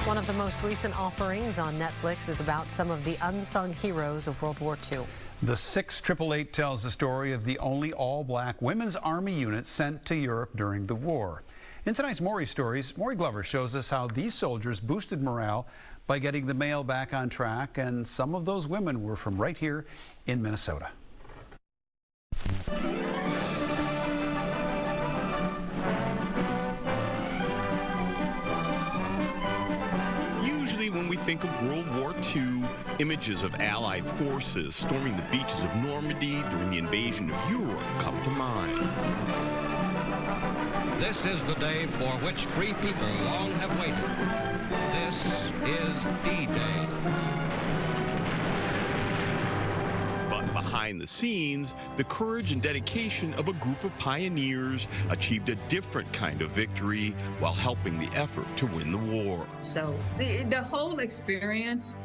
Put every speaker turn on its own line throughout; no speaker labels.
One of the most recent offerings on Netflix is about some of the unsung heroes of World War II.
The 6888 tells the story of the only all-black women's army unit sent to Europe during the war. In tonight's Maury Stories, Maury Glover shows us how these soldiers boosted morale by getting the mail back on track, and some of those women were from right here in Minnesota.
When we think of World War II, images of Allied forces storming the beaches of Normandy during the invasion of Europe come to mind.
This is the day for which free people long have waited. This is D-Day.
But behind the scenes, the courage and dedication of a group of pioneers achieved a different kind of victory while helping the effort to win the war.
So the whole experience,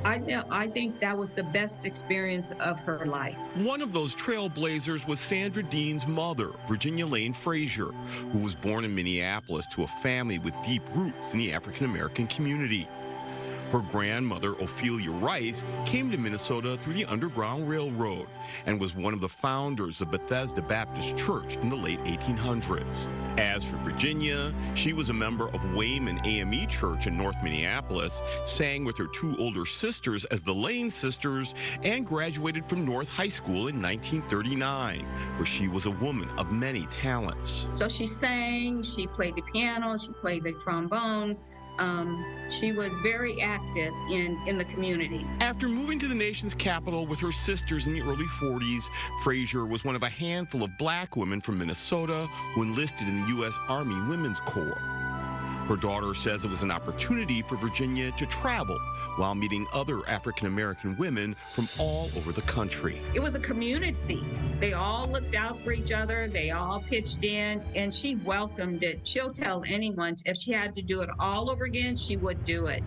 I think that was the best experience of her life.
One of those trailblazers was Sandra Dean's mother, Virginia Lane Frazier, who was born in Minneapolis to a family with deep roots in the African-American community. Her grandmother, Ophelia Rice, came to Minnesota through the Underground Railroad and was one of the founders of Bethesda Baptist Church in the late 1800s. As for Virginia, she was a member of Wayman AME Church in North Minneapolis, sang with her two older sisters as the Lane Sisters, and graduated from North High School in 1939, where she was a woman of many talents.
So she sang, she played the piano, she played the trombone. She was very active in the community.
After moving to the nation's capital with her sisters in the early 40s, Frazier was one of a handful of black women from Minnesota who enlisted in the U.S. Army Women's Corps. Her daughter says it was an opportunity for Virginia to travel while meeting other African-American women from all over the country.
It was a community. They all looked out for each other. They all pitched in, and she welcomed it. She'll tell anyone if she had to do it all over again, she would do it.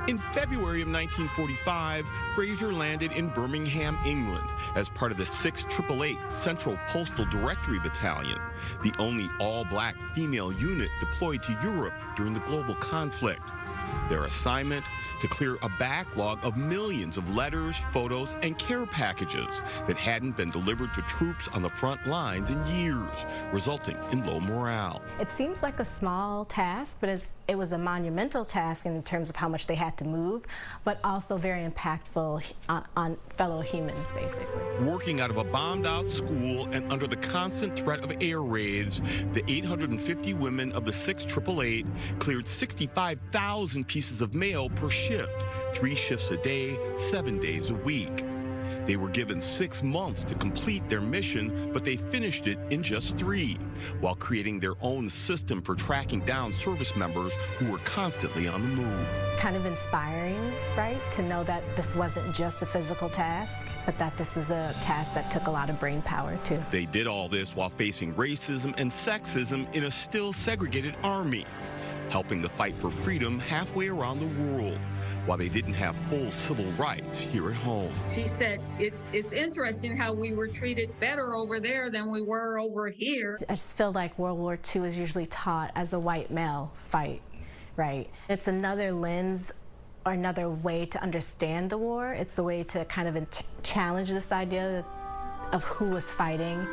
In February of 1945, Frazier landed in Birmingham, England, as part of the 6888 Central Postal Directory Battalion, the only all-black female unit deployed to Europe during the global conflict. Their assignment? To clear a backlog of millions of letters, photos, and care packages that hadn't been delivered to troops on the front lines in years, resulting in low morale.
It seems like a small task, but it was a monumental task in terms of how much they had to move, but also very impactful on fellow humans, basically.
Working out of a bombed-out school and under the constant threat of air raids, the 850 women of the 6888 cleared 65,000 pieces of mail per shift, 3 shifts a day, 7 days a week. They were given 6 months to complete their mission, but they finished it in just 3, while creating their own system for tracking down service members who were constantly on the move.
Kind of inspiring, right? To know that this wasn't just a physical task, but that this is a task that took a lot of brain power, too.
They did all this while facing racism and sexism in a still segregated army, helping the fight for freedom halfway around the world, while they didn't have full civil rights here at home.
She said, it's interesting how we were treated better over there than we were over here.
I just feel like World War II is usually taught as a white male fight, right? It's another lens or another way to understand the war. It's a way to kind of challenge this idea of who was fighting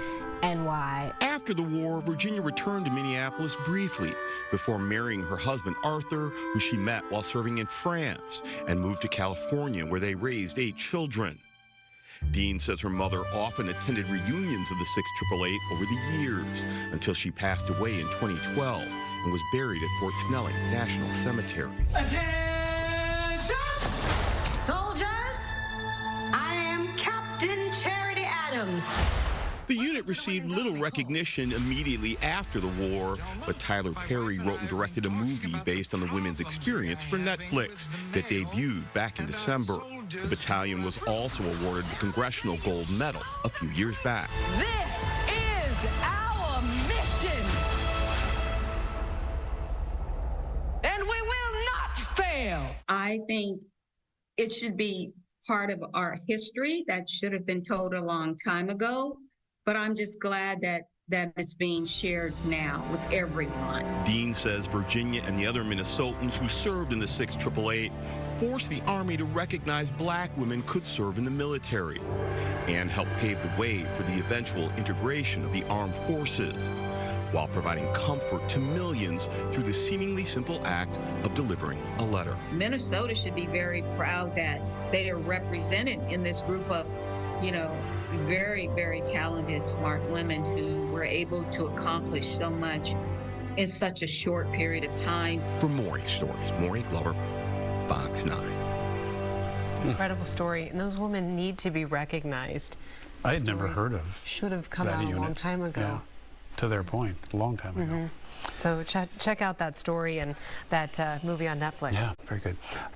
and why.
After the war, Virginia returned to Minneapolis briefly before marrying her husband Arthur, who she met while serving in France, and moved to California, where they raised 8 children. Dean says her mother often attended reunions of the 6888 over the years until she passed away in 2012 and was buried at Fort Snelling National Cemetery.
Attention! Soldiers, I am Captain Charity Adams.
The unit received little recognition immediately after the war, but Tyler Perry wrote and directed a movie based on the women's experience for Netflix that debuted back in December. The battalion was also awarded the Congressional Gold Medal a few years back.
This is our mission, and we will not fail.
I think it should be part of our history that should have been told a long time ago. but I'm just glad that it's being shared now with everyone.
Dean says Virginia and the other Minnesotans who served in the 6th 888 forced the Army to recognize black women could serve in the military and help pave the way for the eventual integration of the armed forces, while providing comfort to millions through the seemingly simple act of delivering a letter.
Minnesota should be very proud that they are represented in this group of, very, very talented, smart women who were able to accomplish so much in such a short period of time.
For Maury Stories, Maury Glover, Fox 9.
Incredible story. And those women need to be recognized.
I had never heard of
should have come
that
out
unit.
a long time ago.
Yeah, to their point, a long time ago.
So check out that story and that movie on Netflix.
Yeah, very good.